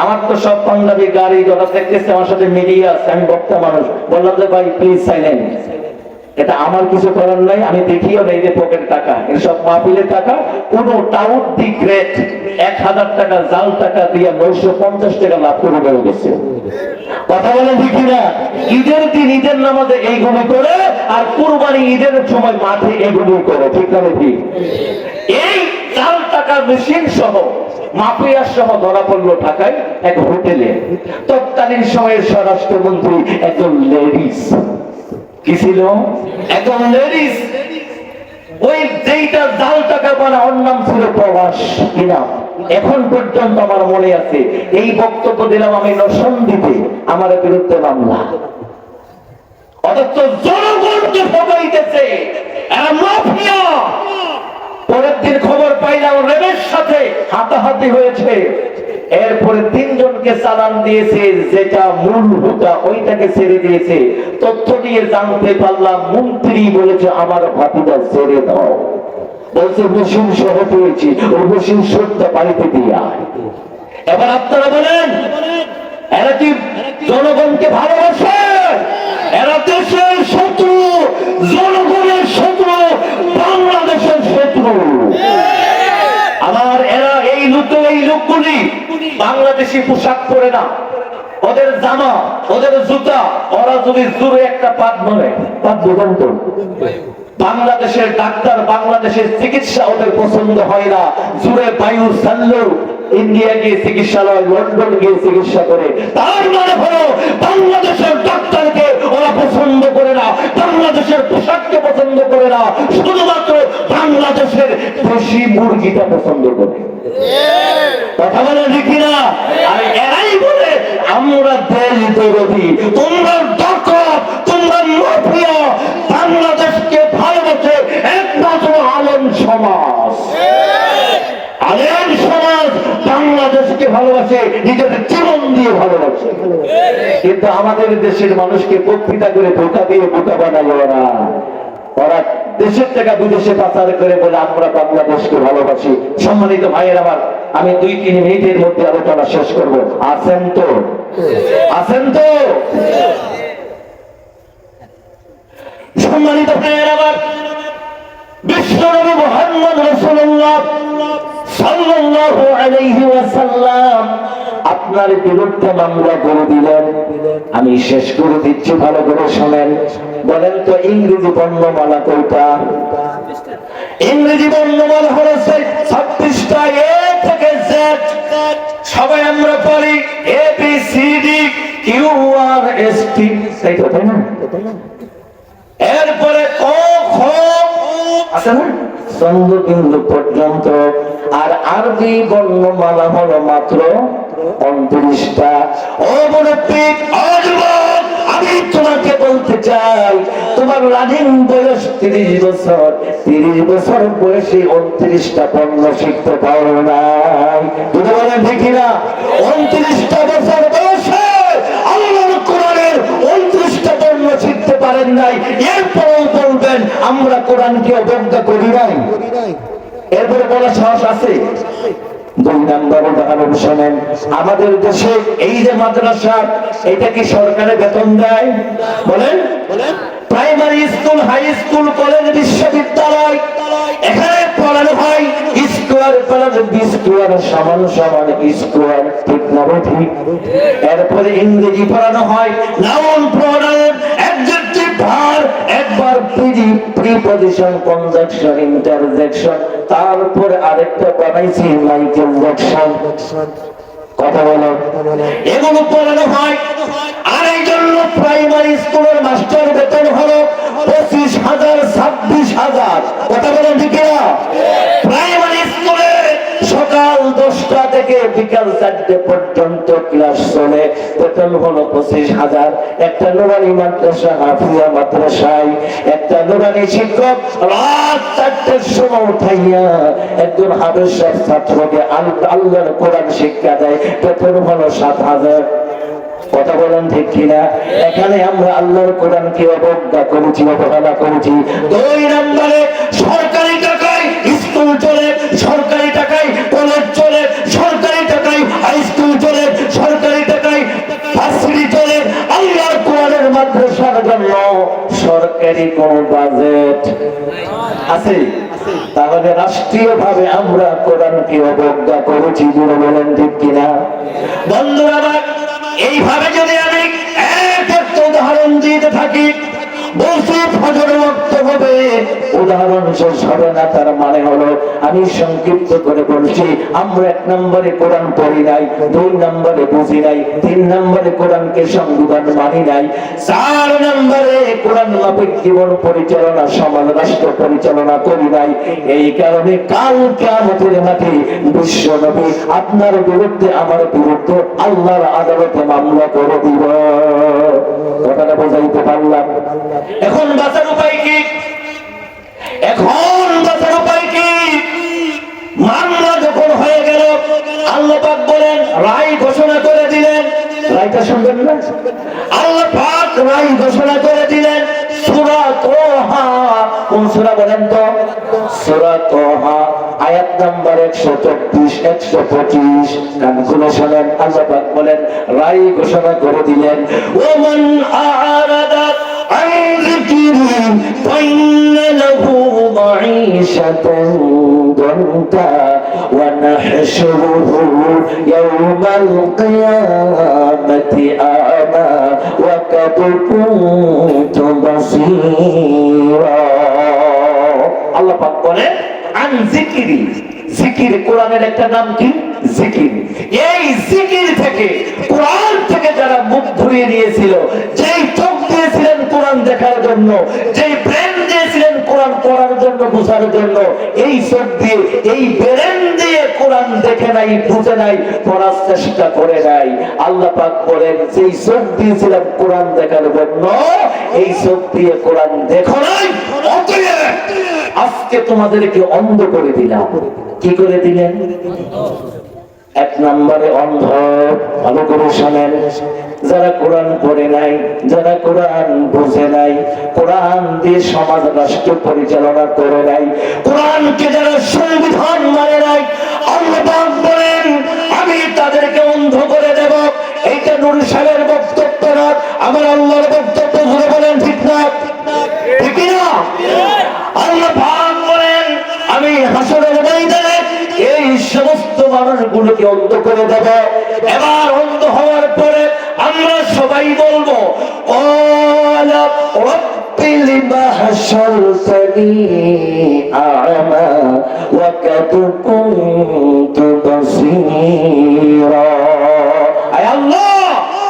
Speaker 1: আমার তো সব পাঞ্জাবি গাড়ি যারা দেখতেছে, আমার সাথে মিডিয়া আছে, আমি বক্তা মানুষ। বললাম যে ভাই প্লিজ সাইলেন্ট, এটা আমার কিছু করার নাই, আমি দেখিও নেই যে পকেট টাকা, এর সব মাহফিলের টাকা। কোন টাউট দি গ্রেট 1000 টাকা জাল টাকা দিয়ে 950 টাকা লাভ করে বেড়ে গেছে। কথা বলেন ঠিক না? ঈদের দিন ঈদের নামাজে এইগুলো করে, আর কুরবানি ঈদের সময় মাঠে এগুলো করে, ঠিক না? ঠিক। এই জাল টাকা মেশিন সহ মাফিয়া সহ ধরা পড়লো ঢাকায় এক হোটেলে। তৎকালীন সময়ের স্বরাষ্ট্রমন্ত্রী একজন লেডিস, কি ছিল? একজন লেডিস। ওই যেইটা জাল টাকা বানা ওর নাম ছিল প্রবাস কিনা, এখন পর্যন্ত আমার মনে আছে। এই বক্তব্য দিলাম আমি নরসিংদীতে, আমার বিরুদ্ধে মামলা। অথচ জনগণকে ঠকাইতেছে এরা মাফিয়া। পরের দিন খবর পাইলাম রেবের সাথে হাতাহাতি হয়েছে। এরপরে 3 জনকে চালান দিয়েছে, যেটা মূল হুতা ওইটাকে ছেড়ে দিয়েছে। তথ্য দিয়ে জানতে পারলাম মন্ত্রী বলেছে আমার ভাতিটা ছেড়ে দাও। বলছে মেশিন সহ পেয়েছি, ওই মেশিন সত্যা বাড়িতে দিয়া। এবার আপনারা বলেন এরা কি জনগণকে ভালোবাসে? এরা দেশের শত্রু, জনগণের শত্রু, বাংলাদেশের শত্রু। আমার এরা এই লোকগুলি বাংলাদেশি পোশাক পরে না, ওদের জামা, ওদের জুতা, ওরা যদি জোরে একটা পাত ধরে, পাত দুর্গন্ধ। বাংলাদেশের ডাক্তার, বাংলাদেশের চিকিৎসা ওদের পছন্দ হয় না। জোরে বায়ু ছাড়লেও ইন্ডিয়া গিয়ে চিকিৎসালয়, লন্ডন গিয়ে চিকিৎসা করে। তার মানে হলো বাংলাদেশের ডাক্তারকে ওরা পছন্দ করে না, বাংলাদেশের পোশাককে পছন্দ করে না, শুধুমাত্র বাংলাদেশের দেশি মুরগিটা পছন্দ করে। কথা বলে দেখি না? আর এরাই বলে আমরা দেশ বিরোধী, তোমরা ডাকাত, তোমরা মাফিয়া। বাংলাদেশকে ভালোবাসে একমাত্র আলেম সমাজ। আলেম সমাজ বাংলাদেশকে ভালোবাসে, নিজের জীবন দিয়ে ভালোবাসে। কিন্তু আমাদের দেশের মানুষকে বক্তৃতা করে ধোঁকা দিয়ে বোকা বানালো না। ওরা দেশের টাকা বিদেশে পাচার করে বলে আমরা বাংলাদেশকে ভালোবাসি। সম্মানিত ভাইয়ের আমার, আমি 2-3 মিনিটের মধ্যে আলোচনা শেষ করব। আছেন তো? আছেন তো? সম্মানিত ভাইয়ের আমার, বিশ্বনবী মুহাম্মদ রাসূলুল্লাহ সাল্লাল্লাহু আলাইহি ওয়াসাল্লাম আপনার বিরুদ্ধে মামলা করে দিলেন। আমি শেষ করে দিচ্ছি, ভালো করে শোনেন। বলেন তো ইংরেজি বর্ণমালা কয়টা? ইংরেজি বর্ণমালা হলো 26টা, এ থেকে জেড। সবাই আমরা পড়ি A B C D Q R S T, তাই তো, তাই না? এরপরে ক খ আছে না, চন্দ্রবিন্দু পর্যন্ত। আর আরবি বর্ণমালা হলো মাত্র 29টা। ও মুরব্বি, আমি তোমাকে বলতে চাই, তোমার রানিং বয়স 30 বছর। 30 বছর বয়সে 29টা বর্ণ শিখতে পারো নাই। তুমি বলেন ঠিক না? 29টা বছর বয়সে আল্লাহর কোরআনের 29টা বর্ণ শিখতে পারেন নাই। এরপরও বলবেন আমরা কোরআনকে অবজ্ঞা করি নাই। এরপরে বলার সাহস আছে? 2 নম্বর উদাহরণ শোনেন। আমাদের দেশে এই যে মাদ্রাসা, এটা কি সরকারের বেতন দেয়? বলেন। Primary school, high school, college, বিশ্ববিদ্যালয়, এখানে পড়ানো হয় স্কোয়ার প্লাস বি স্কোয়ার সমান সমান স্কোয়ার, ঠিক না? ঠিক। এরপরে ইংরেজি পড়ানো হয়, নাউন, প্রোনাউন, অ্যাডজেক্টিভ, ভার্ব, একবার পিজি প্রিপজিশন কনজাংশন ইন্টারজেকশন, তারপরে আরেকটা বানাইছি মাইকেল জ্যাকসন। কথা বলো, এগুলো পড়ানো হয়। আর এই জন্য প্রাইমারি স্কুলের মাস্টার বেতন হলো 25,000 26,000। কথা বলেন ঠিক না? প্রাইমারি স্কুলে সকাল 10টা থেকে বিকাল 4টে পর্যন্ত ক্লাস চলে, বেতন হলো 25,000। একটা নুরানি মাদ্রাসা, হাফিয়া মাদ্রাসায় একটা নুরানি শিক্ষক রাত 4টার সময় উঠাইয়া একজন হাফেজ সাহেব ছাত্রকে আল্লাহর কোরআন শিক্ষা দেয়, বেতন হলো 7,000। কথা বলেন ঠিক কিনা? এখানে আমরা আল্লাহর কোরআনকে অবজ্ঞা করেছি, অবহেলা করেছি। 2 নম্বরে সরকারি টাকায় স্কুল চলে, সরকারি টাকায় কলেজ চলে, সরকারি টাকায় হাই স্কুল চলে, সরকারি টাকায় ভার্সিটি চলে। আল্লাহর কোরআনের মাদ্রাসার জন্য সরকারি কোন বাজেট আছে? তাহলে রাষ্ট্রীয়ভাবে আমরা কোরআনকে অবজ্ঞা করেছি। বলেন ঠিক কিনা? বন্ধুরা, এইভাবে যদি আমি একটা উদাহরণ দিতে থাকি, বলছি ফজর ওয়াক্ত হবে, উদাহরণ শেষ হবে না। তার মানে হলো আমি সংক্ষিপ্ত করে বলছি, আমরা 1 নম্বরে কোরআন পড়ি নাই, 2 নম্বরে বুঝি নাই, 3 নম্বরে কোরআনকে সংবিধান মানি নাই, 4 নম্বরে কোরআন মাফিক জীবন পরিচালনা, সমাজ রাষ্ট্র পরিচালনা করি নাই। এই কারণে কাল কিয়ামতের মাঠে বিশ্ব নবী আপনার বিরুদ্ধে, আমার বিরুদ্ধে আল্লাহর আদালতে মামলা করে দিব। কথাটা বোঝাইতে পারলাম? এখন বাঁচার উপায় কি? এখন বাঁচার উপায় কি? মামলা যখন হয়ে গেল, আল্লাহ পাক বলেন, রায় ঘোষণা করে দিলেন। রায়টা শুনবেন না? আল্লাহ পাক রায় ঘোষণা করে দিলেন। সূরা তোহা, কোন সূরা বলেন তো? সূরা তোহা, আয়াত নাম্বার 124 125। কান খুলে শোনেন। আল্লাহ পাক বলেন, রায় ঘোষণা করে দিলেন, ওমান আরাদা আন যিকরি ফাইন্না লাহু মাঈশাতান দানকা ওয়া নাহশুরুহু ইয়াওমাল কিয়ামাতি আ'মা ওয়া কাদ কুনতু বাসীরা। আল্লাহ পাক বলেন, আন যিকরি, জিকির কোরআনের একটা নাম কি? জিকির। এই জিকির থেকে, কোরআন থেকে যারা মুখ ঘুরিয়ে নিয়েছিল, যেই চোখ দিয়েছিলেন কোরআন দেখার জন্য, যেই ব্রেন দিয়েছিলেন কোরআন পড়ার জন্য, বোঝার জন্য, এই চোখ দিয়ে, এই ব্রেন দিয়ে কোরআন দেখে নাই, বুঝে নাই, পড়ার চেষ্টা করে নাই। আল্লাহ পাক বলেন, যেই চোখ দিয়েছিলাম কোরআন দেখার জন্য, এই চোখ দিয়ে কোরআন দেখো নাই, অতএব আজকে তোমাদেরকে অন্ধ করে দিলাম। কি করে দিলেন? 1 নম্বরে অন্ধ। ভালো করে শোনেন, যারা কোরআন পড়ে নাই, যারা কোরআন বুঝে নাই, কোরআন দিয়ে সমাজ রাষ্ট্র পরিচালনা করে নাই, কোরআনকে যারা সংবিধান মানে নাই, আল্লাহ পাক বলেন, আমি তাদেরকে অন্ধ করে দেব। এইটা নূর সাহেবের বক্তব্য না, আমার আল্লাহর বক্তব্য। ধরে বলেন ঠিক না? ঠিক না? আল্লাহ পাক বলেন, আমি হাসরের ময়দানে এই সমস্ত মানুষগুলোকে অন্ধ করে দেব। এবার অন্ধ হওয়ার পরে আমরা সবাই বলবো, ক্বালা রাব্বি লিমা হাশারতানি আ'মা ওয়া কাদ কুনতু বাসীরা। আয় আল্লাহ,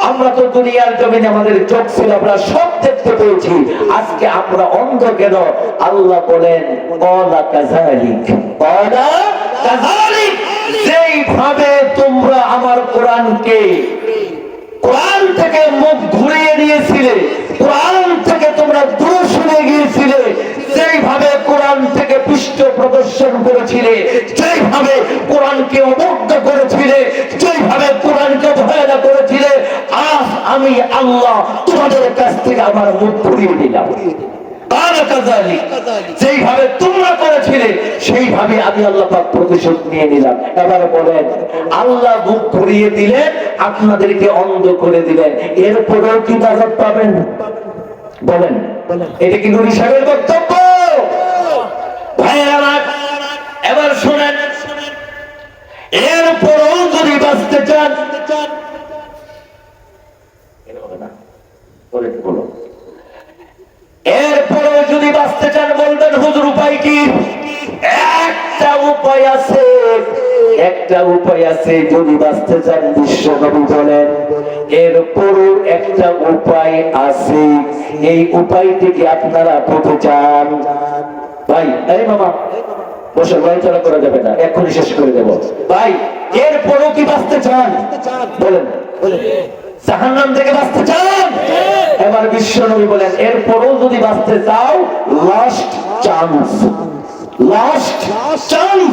Speaker 1: আমরা তো দুনিয়ার জমিনে আমাদের চোখ ছিল, আমরা সব দেখতে পেয়েছি, আজকে আমরা অন্ধ কেন? আল্লাহ বলেন, ক্বালা কাযালিক, ক্বালা কাযালিক, যেইভাবে তোমরা আমার কোরআনকে, কোরআন থেকে মুখ ঘুরিয়ে নিয়েছিলে, কোরআন থেকে তোমরা দূরে সরে গিয়েছিলে, যেইভাবে কোরআন থেকে পৃষ্ঠ প্রদর্শন করেছিলে, যেইভাবে কোরআনকে অবজ্ঞা করেছিলে, যেইভাবে কোরআনকে অবহেলা করেছিলে, আজ আমি আল্লাহ তোমাদের কাছ থেকে আমার মুখ ঘুরিয়ে দিলাম। যেইভাবে তোমরা করেছিলে, সেইভাবে আমি আল্লাহ পাক প্রতিশোধ নিয়ে নিলাম। এবার বলেন, আল্লাহ মুখ ঘুরিয়ে দিলেন, আপনাদেরকে অন্ধ করে দিলেন, এরপরেও কি গজব পাবেন? বলেন, এটা কি নূর সাহেবের বক্তব্য? ভাইয়েরা আমার, এবার শুনেন, এরপরেও যদি বাঁচতে চান, এরপরেও যদি উপায় কি? একটা উপায় আছে, একটা উপায় আছে। যদি বাঁচতে চান, বিশ্বনবী বলেন এরপরও একটা উপায় আছে। এই উপায়টিকে আপনারা পেতে চান? ভাই এই মামা বসে লড়াইচড়া করা যাবে না, এক্ষুনি শেষ করে দেব। ভাই এরপরও কি বাঁচতে চান? বলেন। জাহান্নাম থেকে বাঁচতে চান? এবার বিশ্বনবী বলেন এরপরও যদি বাঁচতে চাও, লাস্ট চান্স, লাস্ট চান্স,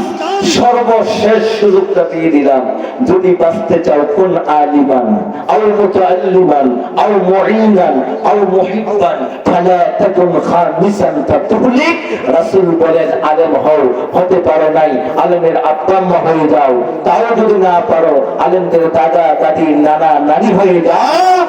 Speaker 1: সর্বশেষ সুযোগটা দিয়ে দিলাম। যদি বাঁচতে চাও, কোন আলিমান আও মুতাআল্লিমান আও মুঈনান আও মুহিব্বান ফালা তাকুন খামিসান তাতুলিক। রাসূল বলেন আলেম হও, হতে পারো নাই, আলেমের আব্বা আম্মা হয়ে যাও। তাও যদি না পারো, আলেমদের দাদা দাদি নানা নানি হয়ে যাও।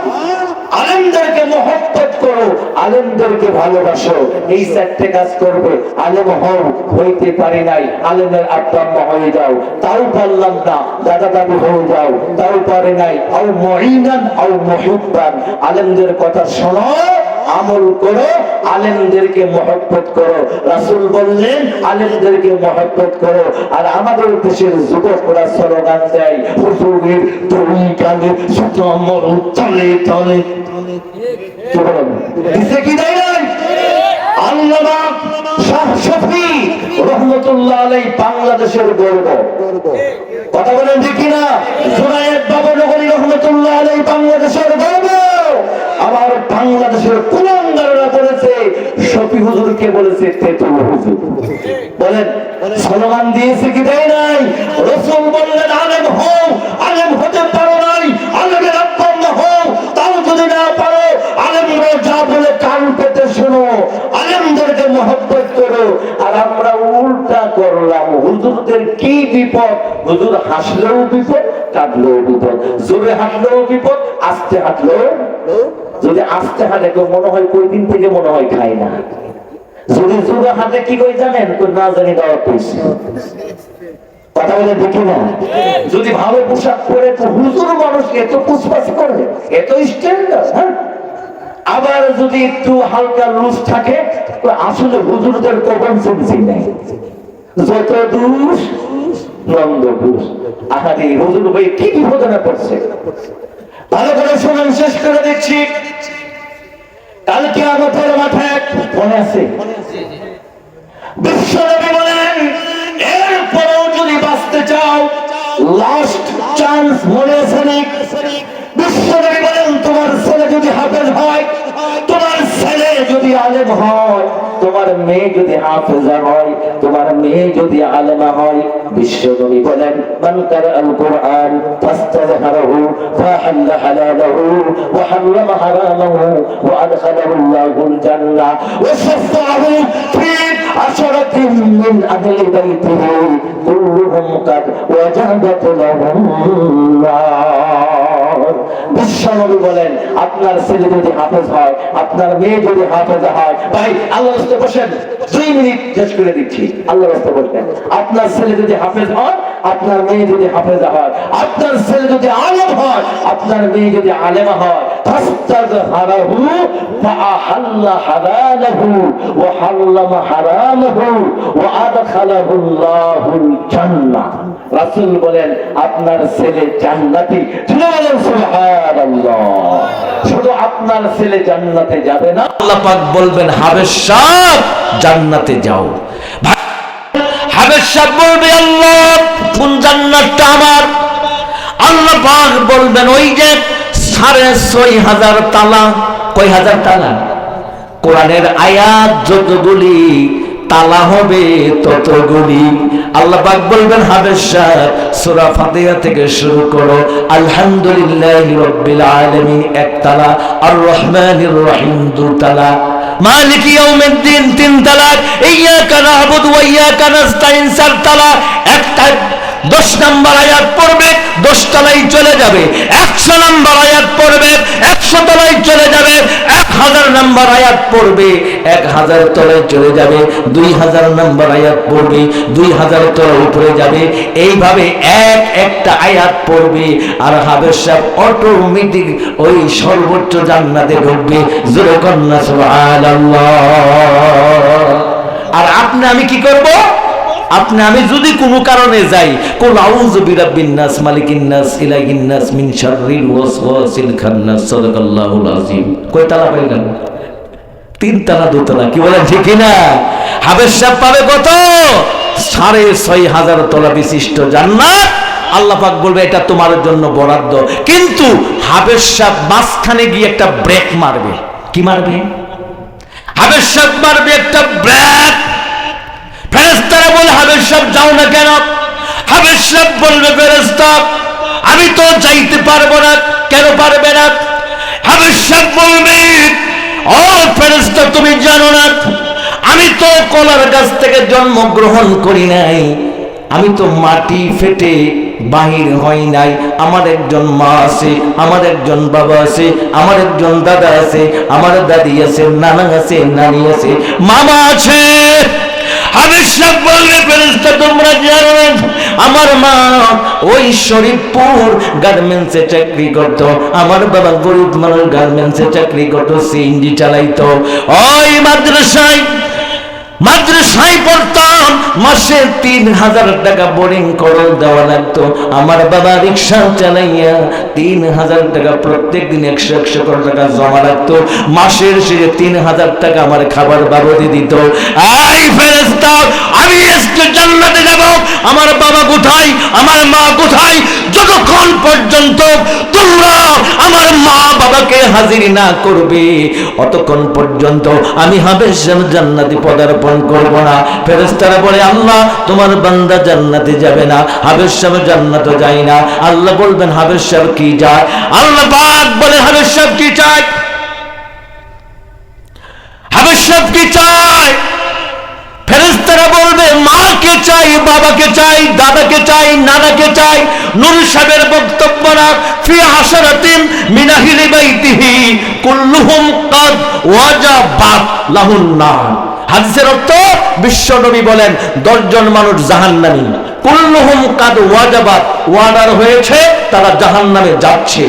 Speaker 1: আলেমদেরকে মহব্বত করো, আলেমদেরকে ভালোবাসো। এই চারটে কাজ করবে। আলেম হও, হইতে পারি নাই, আলেমের আব্বা আম্মা হয়ে যাও। তাও পারলাম না, দাদা দাদি হয়ে যাও। তাও পারে নাই, আও মুঈনান আও মুহিব্বান, আলেমদের কথা শোনো, আমল করো, আলেমদেরকে মহব্বত করো। রাসূল বললেন আলেমদেরকে মহব্বত করো। আর আমাদের দেশের যুবকরা স্লোগান দেয় হুজুরের দুই গালে সুতো মরু তলে তলে। কি বলেন? দিছে কি দেয় নাই? আল্লামা শাহ শফি রহমাতুল্লাহ আলাইহি বাংলাদেশের গর্ব। কথা বলেন ঠিক কিনা? জুনায়েদ বাবনগরী রহমাতুল্লাহ আলাইহি বাংলাদেশের গর্ব। আমার বাংলাদেশের কুলাঙ্গাররা বলেছে শফি হুজুরকে বলেছে তেতুল হুজুর। বলেন স্লোগান দিয়েছে কি দেয় নাই? রাসূল বললেন আলেম হও, আলেম হতে পারো নাই, আলেমের আব্বা আম্মা হও। তাও যদি না পারো, আলেমরা যা বলে কান পেতে শোনো, আলেমদেরকে মহব্বত করো। আর আমরা উল্টা করলাম। হুজুরদের কি বিপদ? হুজুর হাসলেও বিপদ, কাঁদলেও বিপদ, জোরে হাঁটলেও বিপদ, আস্তে হাঁটলেও। যদি আস্তে হাঁটে তো মনে হয় কই দিন থেকে মনে হয় খাই না। যদি জোরে হাঁটে কি কই জানেন? না জানি দাওয়াত পেয়েছি। কথা বলে দেখি না? যদি ভালো পোশাক পরে তো হুজুর মানুষ এত পুষ্পাস করে, এত স্ট্যান্ডার্ড। হ্যাঁ, আবার যদি একটু হালকা লুজ থাকে, আসলে হুজুরদের কখন শুনছি নাই। যত দুষ নন্দ দুষ। আহারে হুজুর ভাই কি বিপদে না পড়ছে। ভালো করে শুনুন, শেষ করে দিচ্ছি। কালকে আমাদের মাঠে মনে আছে বিশ্বনবী বলেন এরপরেও যদি বাঁচতে চাও, লাস্ট চান্স। মনে আছে না? বিশ্বনবী বলেন তোমার ছেলে যদি হাফেজ হয়, তোমার ছেলে যদি আলেম হয়, তোমার মেয়ে যদি হাফেজা হয়, তোমার মেয়ে যদি আলেমা হয়, বিশ্বনবী বলেন মান কারাআল কুরআন ফাস্তাযহারাহু ফাহাল্লা হালালাহু ওয়া হারামা হারামাহু ওয়া আদখালাহু আল্লাহুল জান্নাহ ওয়া শাফাআহু ফি আশরাতিন মিন আহলি বাইতিহি কুল্লুহুম কাদ ওয়াজাবাত লাহুম নার। বিশ্বনবী বলেন আপনার ছেলে যদি হাফেজ হয়, আপনার মেয়ে যদি হাফেজা হয়, ভাই আল্লাহর রাস্তায় বসেন, 2 মিনিট শেষ করে দিচ্ছি। আল্লাহর রাস্তায় বসেন। আপনার ছেলে যদি হাফেজ হয়, আপনার মেয়ে যদি হাফেজা হয়, আপনার ছেলে যদি আলেম হয়, আপনার মেয়ে যদি আলেমা হয়, ফাস্তাযহারাহু ফাআহাল্লা হালালাহু ওয়া হারামা হারামাহু ওয়া আদখালাহু আল্লাহুল জান্নাহ। রাসূল বলেন আপনার ছেলে জান্নাতি। বলেন সুবহানাল্লাহ। শুধু আপনার ছেলে জান্নাতে যাবে না, আল্লাহ পাক বলবেন হাবেশ সাহেব জান্নাতে যাও। হাবেশ সাহেব বলবে আল্লাহ কোন জান্নাতটা আমার? আল্লাহ পাক বলবেন ওই যে 6,500 তালা। কয় হাজার তালা? কোরআনের আয়াত যতগুলি তালা হবে ততগুলি। আল্লাহ পাক বলবেন হাবেশ সাহেব সূরা ফাতিহা থেকে শুরু করো, আলহামদুলিল্লাহি রাব্বিল আলামিন 1 তালা, আর রহমানির রহিম 2 তালা, মালিক ইয়াউমিদ্দিন 3 তালা, ইয়্যাকা না'বুদু ওয়া ইয়্যাকা নাস্তাইন 4 তালা। একটা 10 নম্বর আয়াত পড়বে 10 তলায় চলে যাবে, 100 নম্বর আয়াত পড়বে 100 তলায় চলে যাবে, 1000 নম্বর আয়াত পড়বে 1000 তলায় চলে যাবে, 2000 নম্বর আয়াত পড়বে 2000 তলায় উপরে যাবে। এইভাবে একটা আয়াত পড়বে আর হাবেশ সাহেব অটোমেটিক ওই সর্বোচ্চ জান্নাতে ঢুকবে। জোরে কন্না সুবহানাল্লাহ। আর আপনি
Speaker 2: আমি কি করব? আমি যদি কোনো কারণে যাই, কুল আউযু বিরাব্বিন নাস মালিকিন নাস ইলাহিন নাস মিন শাররিল ওয়াসওয়াসিল খান্নাস। সাদাকাল্লাহুল আযীম। কয় তালা পাইলেন? 3 তালা 2 তালা। কি বলেন ঠিক না? হাফেজ সাহেব পাবে কত? 6,500 তলা বিশিষ্ট জান্নাত। আল্লাহ পাক বলবে এটা তোমার জন্য বরাদ্দ। কিন্তু হাফেজ সাহেব মাঝখানে গিয়ে একটা ব্রেক মারবে। কি মারবে? হাফেজ সাহেব মারবে একটা ব্রেক। ফেরেশতারা বলে হাফেজ সাহেব যাও না কেন? হাফেজ সাহেব বলবে ফেরেশতা আমি তো যাইতে পারবো না। কেন পারবে না? হাফেজ সাহেব বলবে ও ফেরেশতা তুমি জানো না আমি তো কলার গাছ থেকে জন্মগ্রহণ করি নাই, আমি তো মাটি ফেটে বাহির হই নাই। আমার একজন মা আছে, আমার একজন বাবা আছে, আমার একজন দাদা আছে, আমার দাদি আছে, নানা আছে, নানি আছে, মামা আছে। হাফেজ সাহেব বলবে ফেরেশতা তোমরা জানো না আমার মা ওই শরীফপুর গার্মেন্টসে চাকরি করত, আমার বাবা গরিব মানুষ গার্মেন্টসে চাকরি করত, সিএনজি চালাইতো। ওই মাদ্রাসায় পড়তাম, মাসে 3,000 টাকা বোরিং খরচ দেওয়া লাগতো। আমার বাবা রিক্সা চালাইয়া 3,000 টাকা প্রত্যেক দিন 100 করে টাকা জমা রাখতো। মাসের শেষে 3,000 টাকা আমার খাবার বাবদে দিত। এই ফেরেশতা আমি আজকে জান্নাতে যাব, আমার বাবা কোথায়, আমার মা কোথায়? যতক্ষণ পর্যন্ত তোমরা আমার মা বাবাকে হাজির না করবে অতক্ষণ পর্যন্ত আমি হাফেজ সাহেব জান্নাতে পদার্পণ করব না। ফেরেশতারা বলে আল্লাহ তোমার বান্দা জান্নাতে যাবে না, হাফেজ সাহেব জান্নাতে যায় না। আল্লাহ বলবেন হাফেজ সাহেব কি যায়? আল্লাহ পাক বলে হাফেজ সাহেব কি চায়? হাফেজ সাহেব কি চায়? ফেরেশতারা বলবে মাকে চাই, বাবাকে চাই, দাদাকে চাই, নানাকে চাই। নূর সাহেবের বক্তব্য না ফি হাসারাতিন মিন আহলি বাইতিহি কুল্লুহুম কাদ ওয়াজাবাত লাহুন নার। হাদিসের অর্থ বিশ্ব নবী বলেন 10 জন মানুষ জাহান্নামী, কুল্লুহুম কাদ ওয়াজাবাত ওয়াদার হয়েছে তারা জাহান্নামে যাচ্ছে।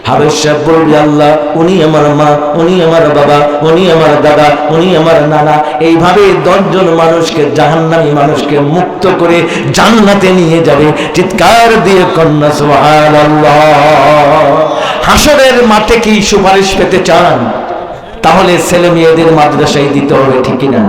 Speaker 2: হাফেজ সাহেব বলবে আল্লাহ উনি আমার মা, উনি আমার বাবা, উনি আমার দাদা, উনি আমার নানা, এইভাবে 10 জন মানুষকে জাহান্নামী মানুষকে মুক্ত করে জান্নাতে নিয়ে যাবে। চিৎকার দিয়ে কন্যা সুবহানাল্লাহ। হাসরের মাঠে কি সুপারিশ পেতে চান? তাহলে ছেলে মেয়েদের মাদ্রাসায় দিতে হবে, ঠিক না?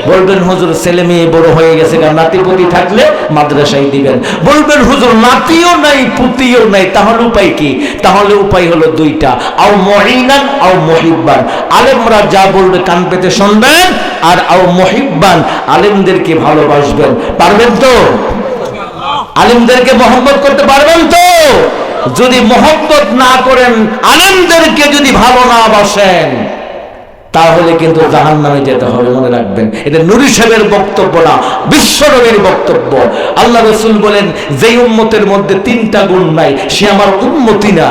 Speaker 2: বলবেন হুজুর ছেলে মেয়ে বড় হয়ে গেছে, নাতি পুতি থাকলে মাদ্রাসায় দিবেন। বলবেন হুজুর নাতিও নাই পুতিও নাই, তাহলে উপায় কি? তাহলে উপায় হলো 2টা, আও মুঈনান আও মুহিব্বান। আলেমরা যা বলবে কান পেতে শুনবেন, আর আও মুহিব্বান আলেমদেরকে ভালোবাসবেন। পারবেন তো? আলেমদেরকে মহব্বত করতে পারবেন তো? যদি মহব্বত না করেন, আলেমদেরকে যদি ভালো না বাসেন, তাহলে কিন্তু জাহান্নামে যেতে হবে, মনে রাখবেন। এটা নূরী সাহেবের বক্তব্য না, বিশ্ব নবীর বক্তব্য। আল্লাহ রাসূল বলেন যেই উম্মতের মধ্যে 3টা গুণ নাই সে আমার উম্মতি না।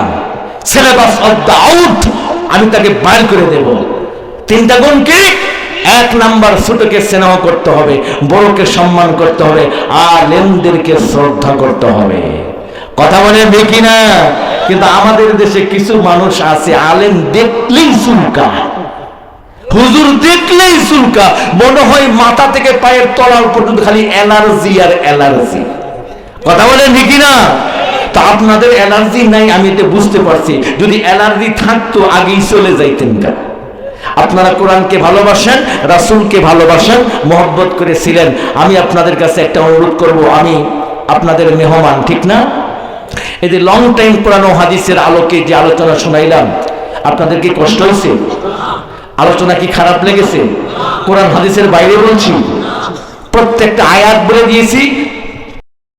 Speaker 2: সিলেবাস অফ দা আউট, আমি তাকে বাইর করে দেব। 3টা গুণ কি? 1 নাম্বার ছোটকে স্নেহ করতে হবে, বড়কে সম্মান করতে হবে, আলেমদেরকে শ্রদ্ধা করতে হবে। কথা বলে দেখি না? কিন্তু আমাদের দেশে কিছু মানুষ আছে আলেম দেখলেই চুলকা, হুজুর দেখলেই চুলকা, মনে হয় মাথা থেকে পায়ের তলার পর্যন্ত খালি অ্যালার্জি আর অ্যালার্জি। কথা বলেন ঠিকই না? তা আপনাদের অ্যালার্জি নাই আমি এটা বুঝতে পারছি, যদি অ্যালার্জি থাকতো আগেই চলে যাইতেন। আপনারা কোরআনকে ভালোবাসেন, রাসূলকে ভালোবাসেন, মহব্বত করেছিলেন। আমি আপনাদের কাছে একটা অনুরোধ করব, আমি আপনাদের মেহমান, ঠিক না? এই যে লং টাইম কোরআন ও হাদিসের আলোকে যে আলোচনা শোনাইলাম, আপনাদের কি কষ্ট হয়েছে? আলোচনা কি খারাপ লেগেছে? কোরআন হাদিসের বাইরে বলছি, প্রত্যেকটা আয়াত বলে দিয়েছি,